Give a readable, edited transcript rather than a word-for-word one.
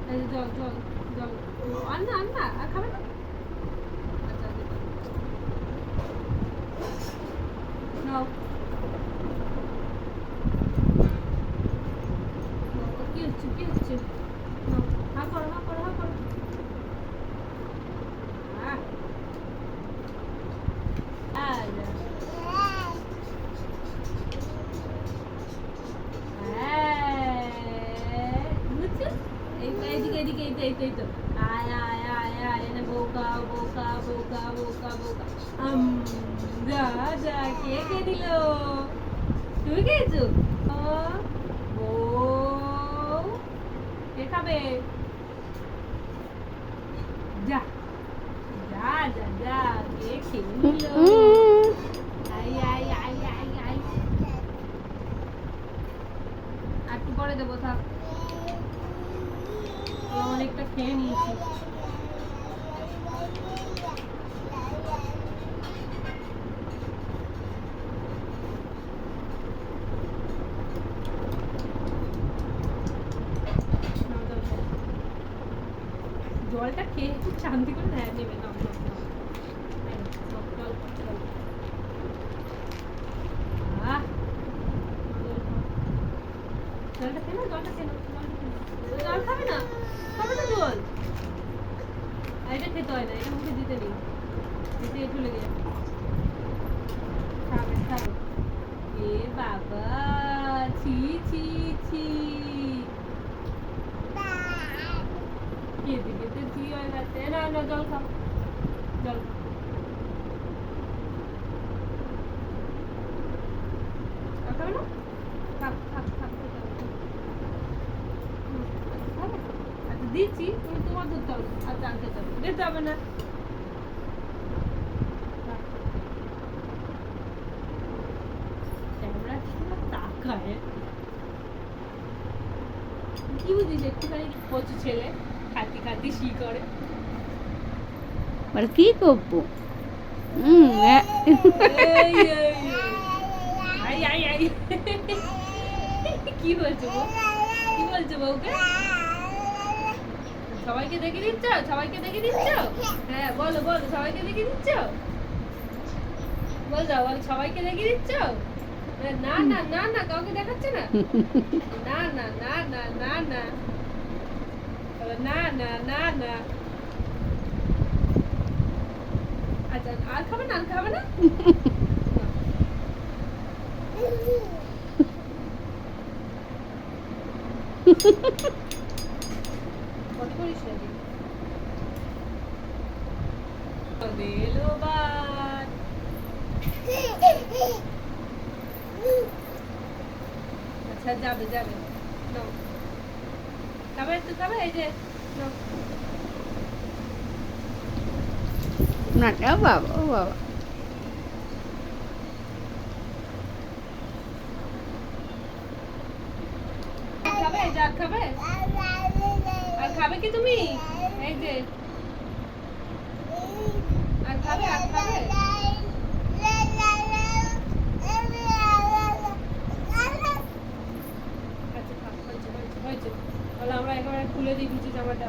এই জল জল জল আন্না আন্না আর খাবে না আচ্ছা নাও কি হচ্ছে নাও হা করো এই তো আয় আয় আয় আয় এনে বোকা বোকা বোকা বোকা বোকা যা যা কে দিল তুমি খেয়েছো ও কে খাবে যা যা যা যা কে খেয়ে নিল আই আই আই আই আই আর একটু পরে দেবো থাক অনেকটা খেয়ে নিয়েছি জলটা খেয়ে একটু শান্তি করে নেবে না জলটা খেয়ে জল খাবে না জল এটা খেতে হয় না এটা মুখে দিতে নেই দিতে চলে গেছে খাবে এ বাবা ছি ছি ছি খেতে খেতে ছি হয়ে গেছে না না জল খাও জল খাবে না থাক দিচ্ছি তুমি তোমার ধরতে হবে আর চান খেতে হবে দিতে হবে না তাকায় কি বুঝিস একটুখানি কচু ছেলে খাতি শি করে আর কি করবো কি বলছো বউকে সবাইকে দেখে দিচ্ছ হ্যাঁ বলো সবাইকে দেখে দিচ্ছ বল যাও সবাইকে দেখে দিচ্ছ না না না না কাউকে দেখাচ্ছে না না না না না না না না না না না আচ্ছা আর খাবে না কত করিস না আচ্ছা যাবে খাবে এই যে না বাবা ও বাবা আর খাবে কি তুমি এই যে আর খাবে আচ্ছা হয়েছে আমরা একেবারে খুলে দিই কিছু জামাটা